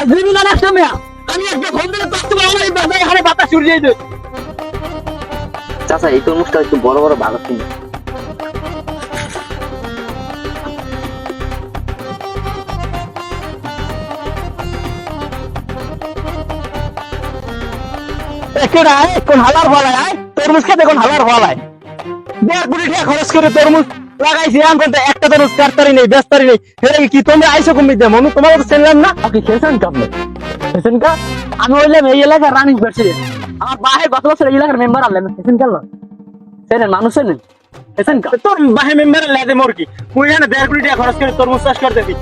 হাজরিমি না একটা মেয়া আমি একটা ফোন দিলে পাঁচটা আমার এই বাজারে হারে বাতাস উড়িয়ে দেয়। চাচা এই তরমুজটা একটু বড় বড় ভালো কিনে। একেরা কোন হালার ফলায় আয় তরমুজ খেতে কোন হালার ফলায় 1.5 কোটি টাকা খরচ করে তরমুজ লাগাইছি আম করতে একটা তরমুজ কাটতারি নেই ব্যস্তারি নেই হেরে কি তোমরা আইসো কমি দে মনু তোমাকে তো চেনলাম না আপনি খেয়েছেন কেমনে খেয়েছেন কা আমি হইলাম এই এলাকার রানিং প্রেসিডেন্ট আমার বাহে গত বছর এই এলাকার মেম্বার আনলেন খেয়েছেন কেন চেনেন মানুষ চেনেন খেয়েছেন কা তোর বাহে মেম্বার লাগে মোর কি তুই এখানে 1.5 কোটি টাকা খরচ করে তরমুজ চাষ করতে দিই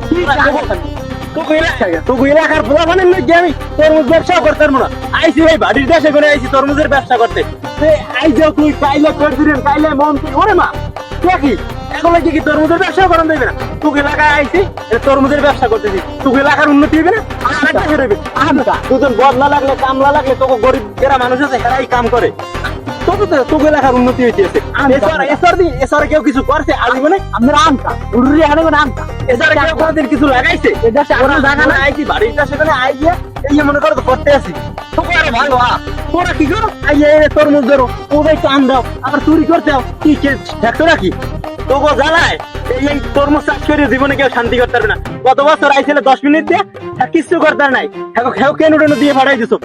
তোকে এলাকার পোলা বানেন নাকি আমি তরমুজ ব্যবসা করতে পারবো না আইসি ভাই বাড়ির দেশে করে আইসি তরমুজের ব্যবসা করতে আইসো তুই কাইলে প্রেসিডেন্ট কাইলে মন্ত্রী ওরে মা কি এখন কি তরমুজের ব্যবসা করেন দেবে না তোকে এলাকায় আইসি তরমুজের ব্যবসা করতেছি তোকে এলাকার উন্নতি হবে না দুজন বদলা লাগলে কামলা লাগলে তোকে গরিব যারা মানুষ আছে এরাই কাম করে তবে তো তোকে এলাকার উন্নতি হইতেছে এসরে কেউ কিছু করছে আজ মানে আপনার আমটা উড়ুরি হারে মানে আমটা এসরে কেউ কোনদিন কিছু লাগাইছে এদেশে আমরা জায়গা না আইছি বাড়িটা সেখানে আই গিয়া এই মনে করো তো করতে আসি তোকে আরে ভালো তোরা কি করো আইয়ে তরমুজ ধরো ওদের তো আম দাও আবার চুরি করতে দাও কি দেখছো নাকি তোকে জ্বালায় এই তরমুজ চাষ করে জীবনে কেউ শান্তি করতে পারবে না গত বছর আইছিল 10 মিনিট দিয়ে কিছু করতে নাই কেন দিয়ে ফাড়াই দিছো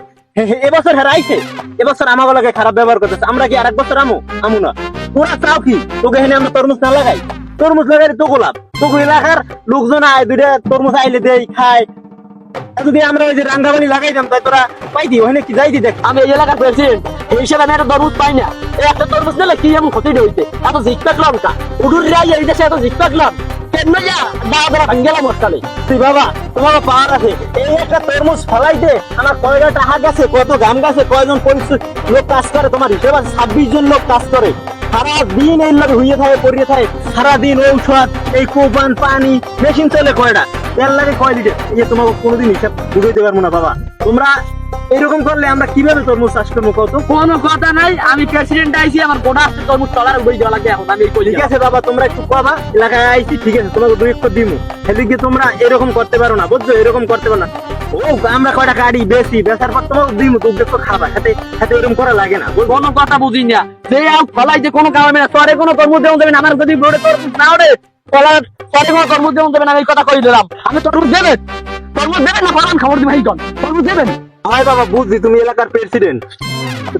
এবছর হারাইছে এবছর আমাকে লাগে খারাপ ব্যবহার করতেছে আমরা কি আরেক বছর আমু না ওরা চাও কি তোকে এখানে আমরা তরমুজ না লাগাই তরমুজ লাগাই তো গোলাপ তোকে এলাকার লোকজন আয় দুইটা তরমুজ আইলে দেয় খায় যদি আমরা ওই যে রাঙ্গাবানি লাগাই দাম তাই তোরা পাইতি ওখানে কি যাইতি দেখ আমি এই এলাকার প্রেসিডেন্ট এই হিসাবে আমি একটা তরমুজ পাই না এই একটা তরমুজ নিলে কি এমন ক্ষতি হইতে এত জিক পাকলাম কা উডুর রাই এই দেশে এত জিক পাকলাম কেন যা দাদা ভাঙ্গেলা মস্তালে তুই বাবা তোমার পাওয়ার আছে এই একটা তরমুজ ফলাইতে আমার কয়টা টাকা গেছে কত গাম গেছে কয়জন পরিচিত লোক কাজ করে তোমার হিসেব আছে 26 জন লোক কাজ করে সারা দিন এই লাগে হইয়ে থাকে পড়িয়ে থাকে সারা দিন ঔষধ এই কোপান পানি মেশিন চলে কয়টা তেল লাগে কয় লিটার এই তোমাকে কোনোদিন হিসাব বুঝাইতে পারবো না বাবা তোমরা এরকম করলে আমরা কিভাবে তরমুজ চাষ করবো কত কোনো কথা নাই আমি প্রেসিডেন্ট আইছি আমার গোটা তরমুজ তলার উপরে দেওয়া লাগে এখন আমি ঠিক আছে বাবা তোমরা একটু কবা এলাকায় আইছি ঠিক আছে তোমাকে 2 একর দিমু সেদিকে তোমরা এরকম করতে পারো না বুঝছো এরকম করতে পারো না ও আমরা কয়টা গাড়ি বেশি বেচার পর তোমাকে দিমু তো দেখো খাবা সাথে সাথে এরকম করা লাগে না কোনো কথা বুঝি না যে ফলাই যে কোনো কামে না সরে কোনো তরমুজ দেওয়া যাবে না আমার যদি রোডে তরমুজ না ওরে ফলার সরে কোনো তরমুজ দেওয়া যাবে না আমি এই কথা কই দিলাম আমি তরমুজ দেবেন না ফলান খাবার দিই ভাই তরমুজ দেবেন হয় বাবা বুঝছি তুমি এলাকার প্রেসিডেন্ট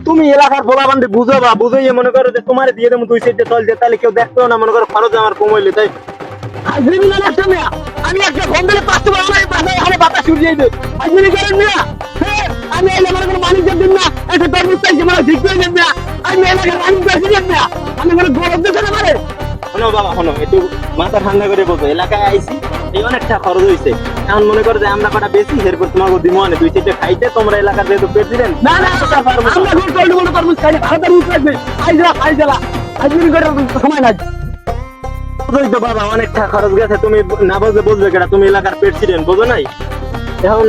তুমি এলাকার বলা বান্ধে বুঝাবা বুঝাইয়ে মনে করো যে তোমার দিয়ে দেবো 2 সাইডে চল যে তাহলে কেউ দেখতেও না মনে করো খরচ আমার কমাইলে তাই আমি একটা ফোন দিলে 500 টাকা আমার বাসায় হারে বাতাস উড়িয়ে দেয় আজমিনি করেন না আমি এলে মনে কোনো মানুষ দিন না একটা তরমুজ চাইছে মানে ঠিক করে দেন না আমি এলাকার আমি প্রেসিডেন্ট না আমি কোনো গরম দিতে না পারে শোনো বাবা শোনো একটু মাথা ঠান্ডা করে বলবো এলাকায় আইছি এই অনেকটা খরচ হয়েছে এখন মনে করো যে আমরা কটা বেশি এরপর তোমাকে দিমো আনে 2 সাইডে খাইতে তোমরা এলাকার যেহেতু প্রেসিডেন্ট না আমরা কোন কল কোনো তরমুজ খাই না ভালো তরমুজ লাগবে আইজলা আজমিনি করে সময় লাগে তো বাবা অনেকটা খরচ গেছে তুমি না বুঝলে বুঝবে কেটা তুমি এলাকার প্রেসিডেন্ট বুঝো নাই এখন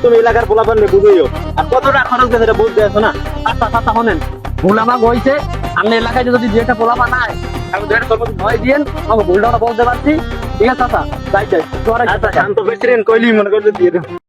তুমি এলাকার পোলাপান বুঝইও আর কতটা খরচ গেছে এটা বুঝতে আছো না আচ্ছা শোনেন ভুলামা গইছে আমরা এলাকায় যদি যেটা পোলাপা নাই আমি যেটা তরমুজ ভয় দিয়েন আমাকে ভুলটা বলতে পারছি ঠিক আছে চাচা যাই তোরা শান্ত প্রেসিডেন্ট কইলি মনে করলে দিয়ে দেব